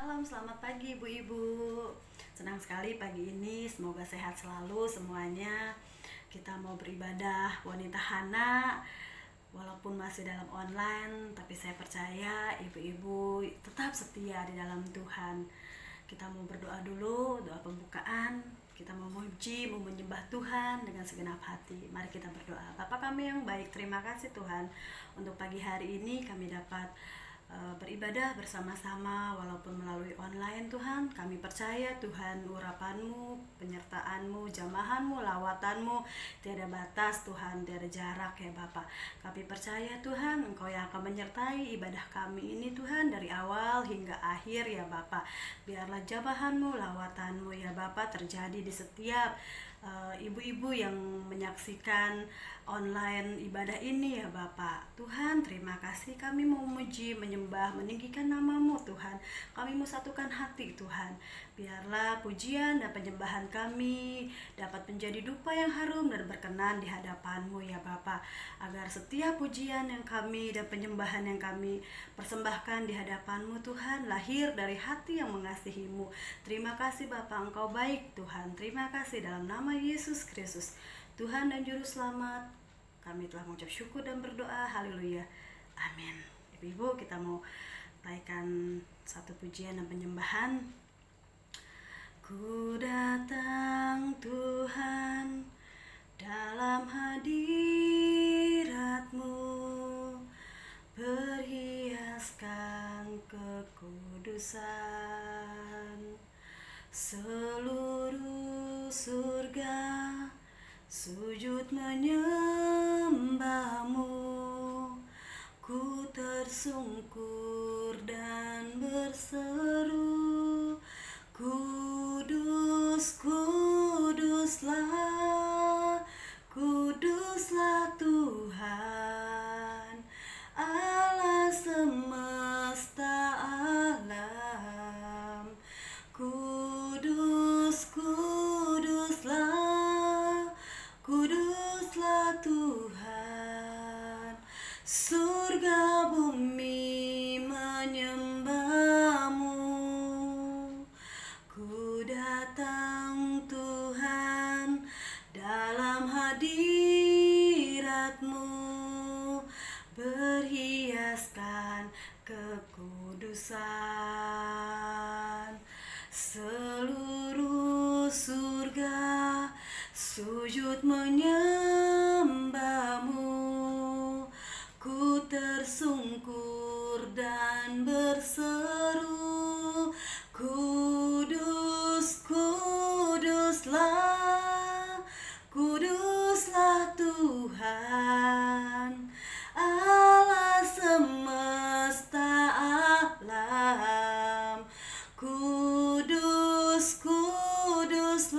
malam, selamat pagi ibu-ibu. Senang sekali pagi ini, semoga sehat selalu semuanya. Kita mau beribadah wanita Hana. Walaupun masih dalam online, tapi saya percaya ibu-ibu tetap setia di dalam Tuhan. Kita mau berdoa dulu, doa pembukaan. Kita mau memuji, mau menyembah Tuhan dengan segenap hati. Mari kita berdoa. Bapa kami yang baik, terima kasih Tuhan untuk pagi hari ini kami dapat beribadah bersama-sama walaupun melalui online. Tuhan, kami percaya Tuhan, urapan-Mu, penyertaan-Mu, jamahan-Mu, lawatanmu tiada batas Tuhan, tiada jarak ya Bapa. Kami percaya Tuhan, Engkau yang akan menyertai ibadah kami ini Tuhan, dari awal hingga akhir ya Bapa. Biarlah jamahan-Mu, lawatan-Mu ya Bapa terjadi di setiap ibu-ibu yang menyaksikan online ibadah ini ya Bapak. Tuhan, terima kasih, kami mau memuji, menyembah, meninggikan nama-Mu Tuhan. Kami mau satukan hati Tuhan. Biarlah pujian dan penyembahan kami dapat menjadi dupa yang harum dan berkenan di hadapan-Mu ya Bapak. Agar setiap pujian yang kami dan penyembahan yang kami persembahkan di hadapan-Mu Tuhan, lahir dari hati yang mengasihi-Mu. Terima kasih Bapak, Engkau baik Tuhan. Terima kasih dalam nama Yesus Kristus, Tuhan dan Juru Selamat. Kami telah mengucap syukur dan berdoa. Haleluya. Amin. Ibu-ibu, kita mau naikkan satu pujian dan penyembahan. Ku datang Tuhan dalam hadirat-Mu, berhiaskan kekudusan. Seluruh surga sujud menyembah-Mu, ku tersungkur dan berseru, kudus, kuduslah, kuduslah Tuhan, Allah semesta alam. Kudus, kuduslah, kuduslah Tuhan. Surga bumi menyembah-Mu. Ku datang Tuhan dalam hadirat-Mu, berhiaskan kekudusan. Seluruh surga sujud menyembah-Mu, ku tersungkur dan berseru, kudus, kuduslah, kuduslah Tuhan, Allah semesta alam. Kudus, kuduslah,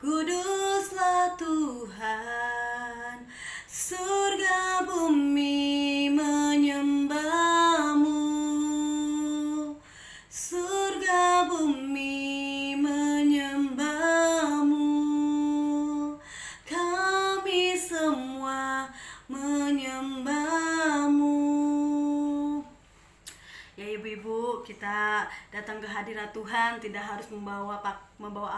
kuduslah Tuhan. Surga bumi menyembah-Mu, surga bumi menyembah-Mu, kami semua menyembah-Mu. Ya ibu-ibu, kita datang ke hadirat Tuhan tidak harus membawa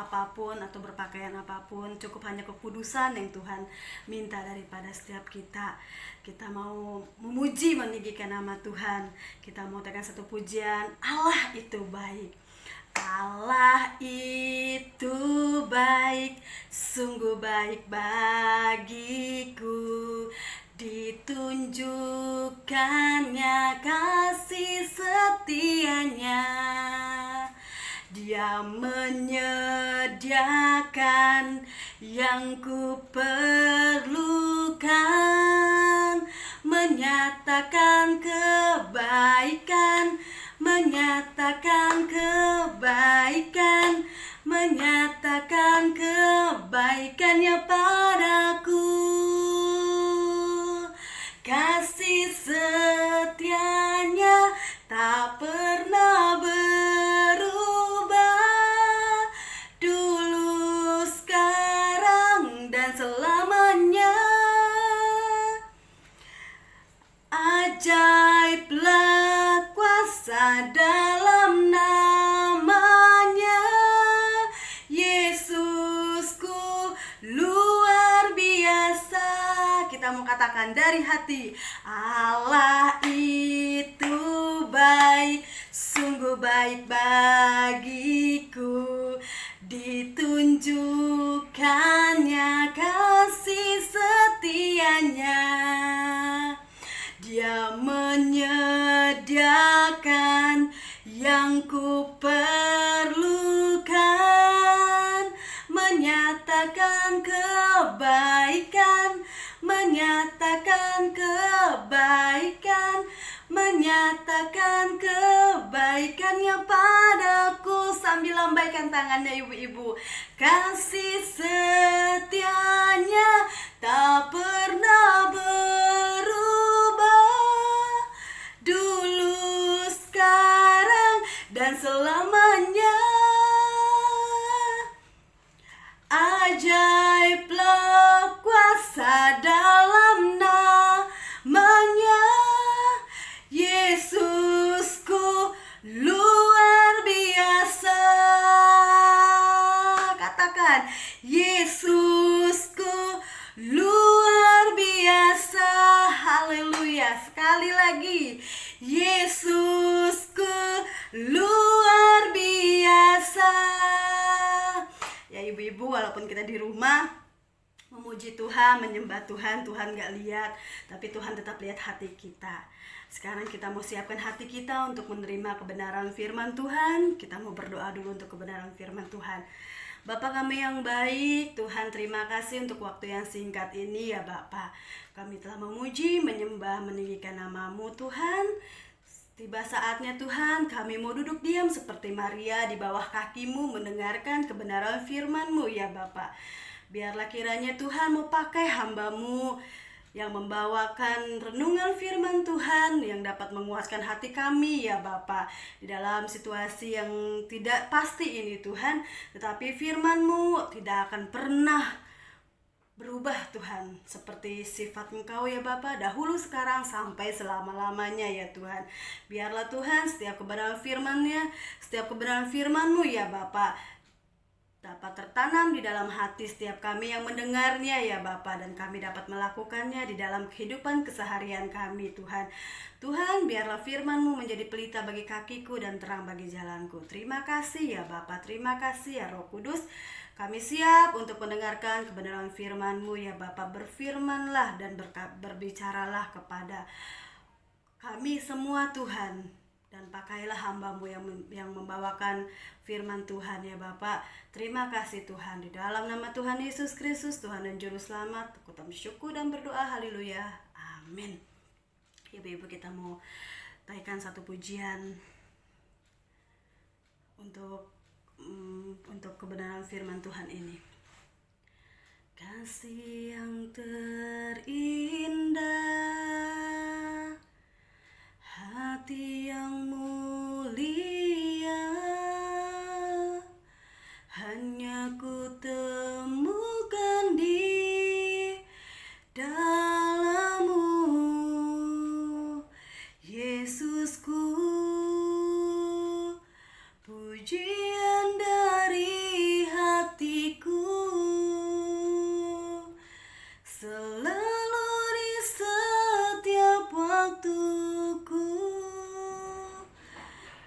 apapun atau berpakaian apapun, cukup hanya kekudusan yang Tuhan minta daripada setiap kita. Kita mau memuji, meninggikan nama Tuhan. Kita mau tekan satu pujian, Allah itu baik. Allah itu baik, sungguh baik bagiku. Ditunjukkannya kasih setianya, Dia menyediakan yang ku perlukan, menyatakan kebaikan, menyatakan kebaikan, menyatakan kebaikannya padaku. Kasih setianya tak pernah berubah, dulu, sekarang, dan selamanya. Ajaiblah kuasa dalam Tuhan dari hati. Allah itu baik, sungguh baik bagiku, ditunjukkannya kasih setianya. Dia menyediakan yang ku perlukan, menyatakan kebaikan, menyatakan kebaikan, menyatakan kebaikannya padaku. Sambil lambaikan tangannya ibu-ibu. Kasih setianya tak pernah berubah, dulu, sekarang, dan selamanya. Ajaiblah kuasa dalam namanya, Yesusku luar biasa. Katakan, Yesusku luar biasa. Haleluya. Sekali lagi, Yesusku luar biasa. Ya ibu-ibu, walaupun kita di rumah memuji Tuhan, menyembah Tuhan, Tuhan gak lihat, tapi Tuhan tetap lihat hati kita. Sekarang kita mau siapkan hati kita untuk menerima kebenaran firman Tuhan. Kita mau berdoa dulu untuk kebenaran firman Tuhan. Bapa kami yang baik, Tuhan terima kasih untuk waktu yang singkat ini ya Bapa. Kami telah memuji, menyembah, meninggikan nama-Mu Tuhan. Tiba saatnya Tuhan, kami mau duduk diam seperti Maria di bawah kaki-Mu mendengarkan kebenaran firman-Mu ya Bapa. Biarlah kiranya Tuhan mau pakai hamba-Mu yang membawakan renungan firman Tuhan yang dapat menguatkan hati kami ya Bapa. Di dalam situasi yang tidak pasti ini Tuhan, tetapi firman-Mu tidak akan pernah berubah Tuhan, seperti sifat Engkau ya Bapa, dahulu, sekarang, sampai selama-lamanya ya Tuhan. Biarlah Tuhan setiap kebenaran firman-Nya, setiap kebenaran firman-Mu ya Bapa dapat tertanam di dalam hati setiap kami yang mendengarnya ya Bapa, dan kami dapat melakukannya di dalam kehidupan keseharian kami Tuhan. Tuhan, biarlah firman-Mu menjadi pelita bagi kakiku dan terang bagi jalanku. Terima kasih ya Bapa, terima kasih ya Roh Kudus. Kami siap untuk mendengarkan kebenaran firman-Mu ya Bapa. Berfirmanlah dan berbicaralah kepada kami semua Tuhan, dan pakailah hamba-Mu yang membawakan firman Tuhan ya Bapa. Terima kasih Tuhan, di dalam nama Tuhan Yesus Kristus, Tuhan dan Juru Selamat, aku bersyukur dan berdoa, haleluya, amin. Ibu-ibu, kita mau naikkan satu pujian untuk kebenaran firman Tuhan ini. Kasih yang terindah, hati yang mulia, hanya ku temukan di dalam-Mu, Yesusku. Pujian dari hatiku selalu di setiap waktuku,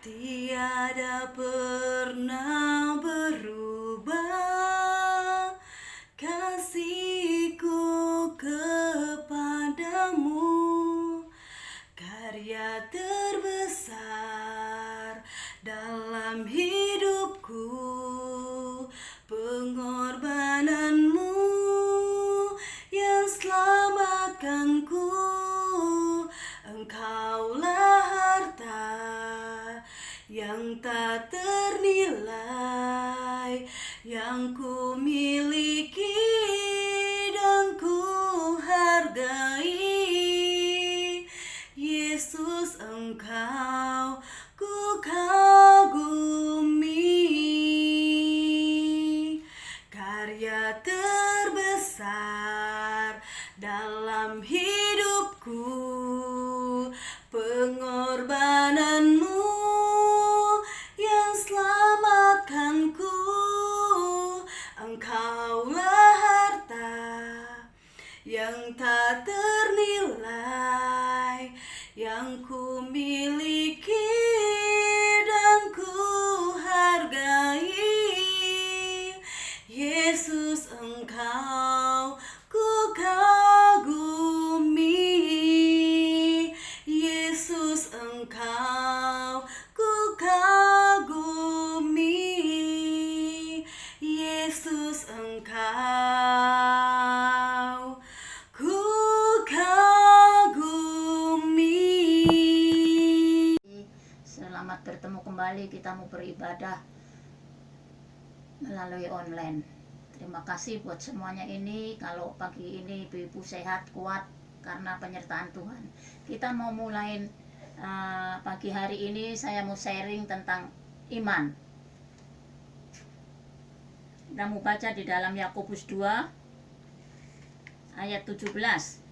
tiada pernah berubah kasihku kepadamu. Karya terbesar dalam hidupku, pengorbanan-Mu yang selamatkanku. Engkaulah harta yang tak ternilai, yang ku miliki dan ku hargai. Yesus, Engkau ku kagumi. Karya terbesar dalam hidupku, pengorbanan-Mu yang selamatkanku. Engkaulah harta yang tak ternilai, yang ku miliki dan ku hargai. Yesus, Engkau ku kagumi. Yesus, Engkau ku kagumi. Yesus, Engkau ku kagumi. Selamat bertemu kembali, kita mau beribadah melalui online. Terima kasih buat semuanya ini. Kalau pagi ini ibu-ibu sehat, kuat karena penyertaan Tuhan. Kita mau mulai pagi hari ini, saya mau sharing tentang iman. Kita mau baca di dalam Yakobus 2 ayat 17.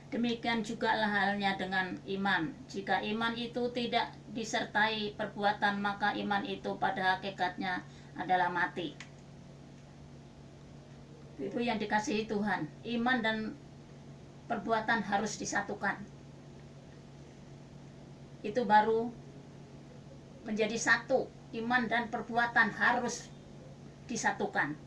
Demikian juga lah halnya dengan iman. Jika iman itu tidak disertai perbuatan, maka iman itu pada hakikatnya adalah mati. Itu yang dikasihi Tuhan. Iman dan perbuatan harus disatukan. Itu baru menjadi satu. Iman dan perbuatan harus disatukan.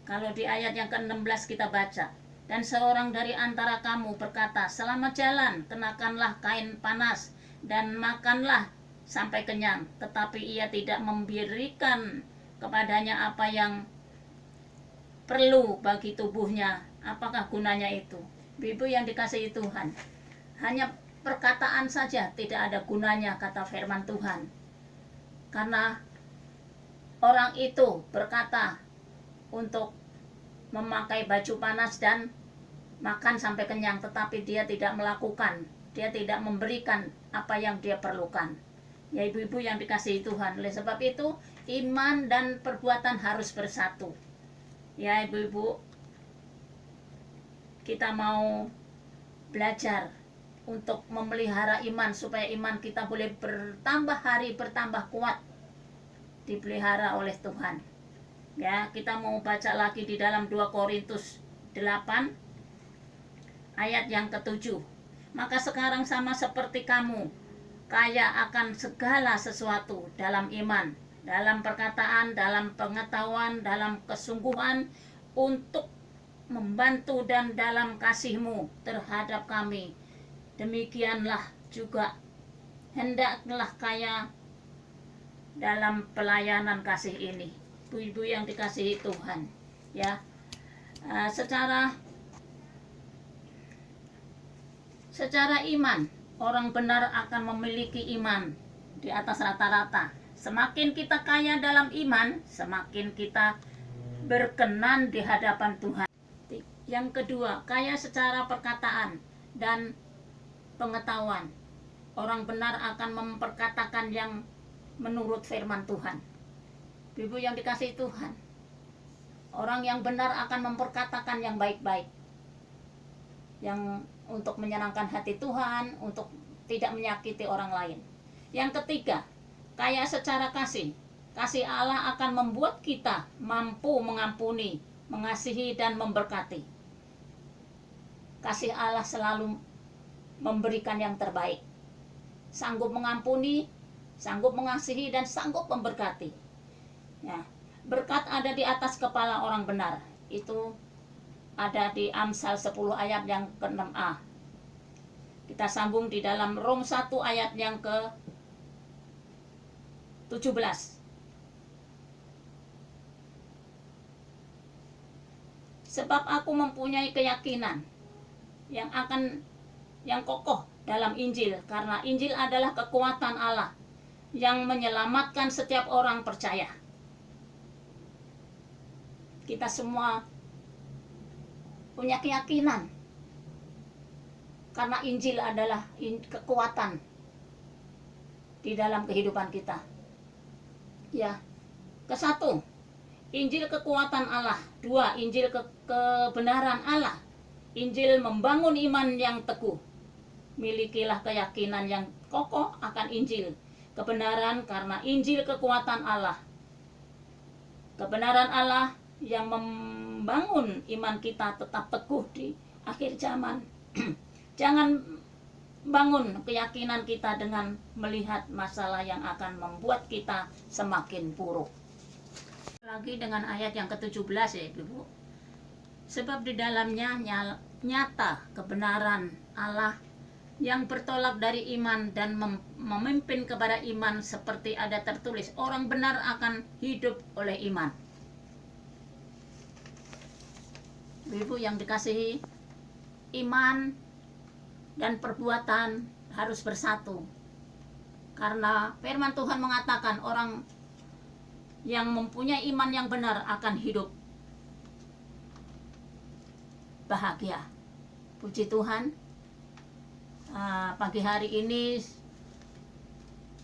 Kalau di ayat yang ke-16 kita baca, dan seorang dari antara kamu berkata, selamat jalan, kenakanlah kain panas, dan makanlah sampai kenyang. Tetapi ia tidak memberikan kepadanya apa yang perlu bagi tubuhnya. Apakah gunanya itu? Ibu yang dikasihi Tuhan, hanya perkataan saja tidak ada gunanya, kata firman Tuhan. Karena orang itu berkata untuk memakai baju panas dan makan sampai kenyang, tetapi dia tidak melakukan, dia tidak memberikan apa yang dia perlukan. Ya ibu-ibu yang dikasihi Tuhan, oleh sebab itu iman dan perbuatan harus bersatu. Ya ibu-ibu, kita mau belajar untuk memelihara iman supaya iman kita boleh bertambah hari, bertambah kuat, dipelihara oleh Tuhan. Ya, kita mau baca lagi di dalam 2 Korintus 8 ayat yang ke-7. Maka sekarang sama seperti kamu, kaya akan segala sesuatu dalam iman, dalam perkataan, dalam pengetahuan, dalam kesungguhan, untuk membantu dan dalam kasihmu terhadap kami. Demikianlah juga hendaklah kaya dalam pelayanan kasih ini. Ibu-ibu yang dikasihi Tuhan, ya, secara iman, orang benar akan memiliki iman di atas rata-rata. Semakin kita kaya dalam iman, semakin kita berkenan di hadapan Tuhan. Yang kedua, kaya secara perkataan dan pengetahuan. Orang benar akan memperkatakan yang menurut firman Tuhan. Ibu yang dikasihi Tuhan, orang yang benar akan memperkatakan yang baik-baik, yang untuk menyenangkan hati Tuhan, untuk tidak menyakiti orang lain. Yang ketiga, kaya secara kasih. Kasih Allah akan membuat kita mampu mengampuni, mengasihi, dan memberkati. Kasih Allah selalu memberikan yang terbaik. Sanggup mengampuni, sanggup mengasihi, dan sanggup memberkati. Ya, berkat ada di atas kepala orang benar. Itu ada di Amsal 10 ayat yang ke-6a. Kita sambung di dalam Rom 1 ayat yang ke-17. Sebab aku mempunyai keyakinan yang kokoh dalam Injil, karena Injil adalah kekuatan Allah yang menyelamatkan setiap orang percaya. Kita semua punya keyakinan karena Injil adalah kekuatan di dalam kehidupan kita. Ya, ke-1, Injil kekuatan Allah. 2, Injil kebenaran Allah. Injil membangun iman yang teguh. Milikilah keyakinan yang kokoh akan Injil. Kebenaran karena Injil kekuatan Allah. Kebenaran Allah yang membangun iman kita tetap teguh di akhir zaman. Jangan bangun keyakinan kita dengan melihat masalah yang akan membuat kita semakin buruk. Lagi dengan ayat yang ke-17 ya Ibu. Sebab di dalamnya nyata kebenaran Allah yang bertolak dari iman dan memimpin kepada iman, seperti ada tertulis, orang benar akan hidup oleh iman. Ibu yang dikasihi, iman dan perbuatan harus bersatu. Karena firman Tuhan mengatakan orang yang mempunyai iman yang benar akan hidup bahagia. Puji Tuhan. Pagi hari ini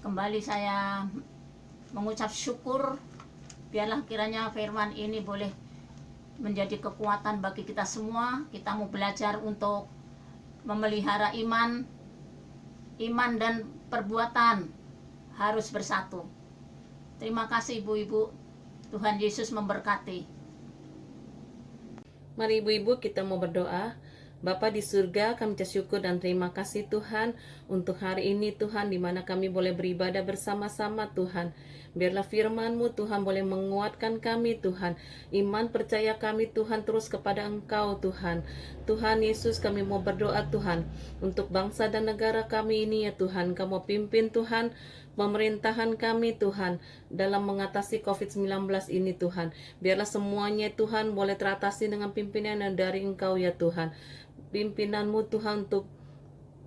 kembali saya mengucap syukur. Biarlah kiranya firman ini boleh menjadi kekuatan bagi kita semua. Kita mau belajar untuk memelihara iman dan perbuatan harus bersatu. Terima kasih ibu-ibu. Tuhan Yesus memberkati. Mari ibu-ibu kita mau berdoa. Bapa di surga, kami ucap syukur dan terima kasih Tuhan untuk hari ini Tuhan, di mana kami boleh beribadah bersama-sama Tuhan. Biarlah firman-Mu Tuhan boleh menguatkan kami Tuhan. Iman percaya kami Tuhan terus kepada Engkau Tuhan. Tuhan Yesus, kami mau berdoa Tuhan untuk bangsa dan negara kami ini ya Tuhan. Kamu pimpin Tuhan pemerintahan kami Tuhan dalam mengatasi COVID-19 ini Tuhan. Biarlah semuanya Tuhan boleh teratasi dengan pimpinan dari Engkau ya Tuhan. Pimpinan-Mu Tuhan untuk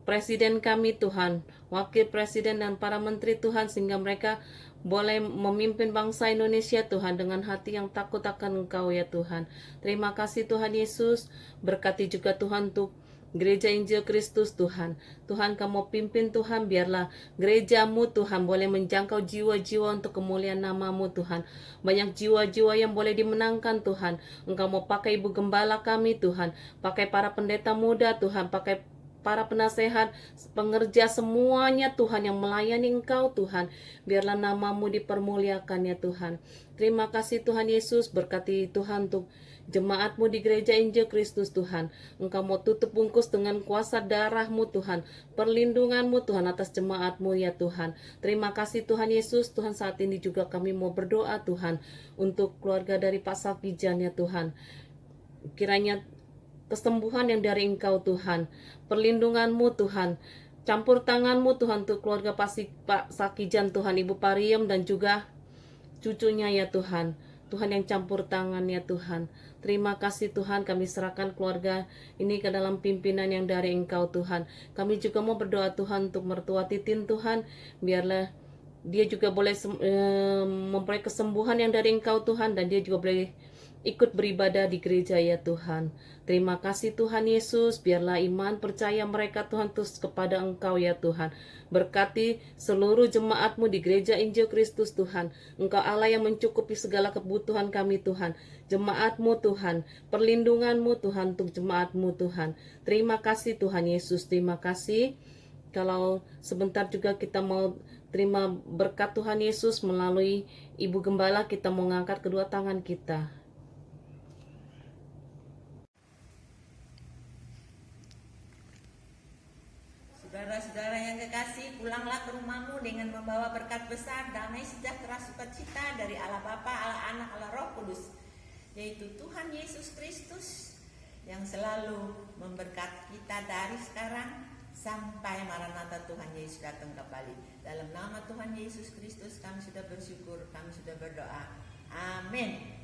presiden kami Tuhan, wakil presiden dan para menteri Tuhan, sehingga mereka boleh memimpin bangsa Indonesia Tuhan dengan hati yang takut akan Engkau ya Tuhan. Terima kasih Tuhan Yesus. Berkati juga Tuhan untuk Gereja Injil Kristus Tuhan. Tuhan kamu pimpin Tuhan, biarlah gereja-Mu Tuhan boleh menjangkau jiwa-jiwa untuk kemuliaan nama-Mu Tuhan. Banyak jiwa-jiwa yang boleh dimenangkan Tuhan. Engkau mau pakai ibu gembala kami Tuhan, pakai para pendeta muda Tuhan, pakai para penasehat, pengerja semuanya Tuhan yang melayani Engkau Tuhan. Biarlah nama-Mu dipermuliakan ya Tuhan. Terima kasih Tuhan Yesus. Berkati Tuhan untuk jemaat-Mu di Gereja Injil Kristus Tuhan. Engkau mau tutup bungkus dengan kuasa darah-Mu Tuhan. Perlindungan-Mu Tuhan atas jemaat-Mu ya Tuhan. Terima kasih Tuhan Yesus. Tuhan saat ini juga kami mau berdoa Tuhan untuk keluarga dari Pak Sakijan ya Tuhan. Kiranya kesembuhan yang dari Engkau Tuhan. Perlindungan-Mu Tuhan. Campur tangan-Mu Tuhan untuk keluarga Pak Sakijan Tuhan. Ibu Pariem dan juga cucunya ya Tuhan. Tuhan yang campur tangan ya Tuhan. Terima kasih Tuhan, kami serahkan keluarga ini ke dalam pimpinan yang dari Engkau Tuhan. Kami juga mau berdoa Tuhan untuk mertua Titin Tuhan. Biarlah dia juga boleh memperoleh kesembuhan yang dari Engkau Tuhan. Dan dia juga boleh ikut beribadah di gereja ya Tuhan. Terima kasih Tuhan Yesus. Biarlah iman percaya mereka Tuhan terus kepada Engkau ya Tuhan. Berkati seluruh jemaat-Mu di Gereja Injil Kristus Tuhan. Engkau Allah yang mencukupi segala kebutuhan kami Tuhan. Jemaat-Mu Tuhan. Perlindungan-Mu Tuhan untuk jemaat-Mu Tuhan. Terima kasih Tuhan Yesus. Terima kasih. Kalau sebentar juga kita mau terima berkat Tuhan Yesus melalui Ibu Gembala, kita mau ngangkat kedua tangan kita. Saudara-saudara yang kekasih, pulanglah ke rumahmu dengan membawa berkat besar, damai, sejahtera, sukacita dari Allah Bapa, Allah Anak, Allah Roh Kudus, yaitu Tuhan Yesus Kristus yang selalu memberkati kita dari sekarang sampai Maranatha Tuhan Yesus datang kembali. Dalam nama Tuhan Yesus Kristus kami sudah bersyukur, kami sudah berdoa. Amin.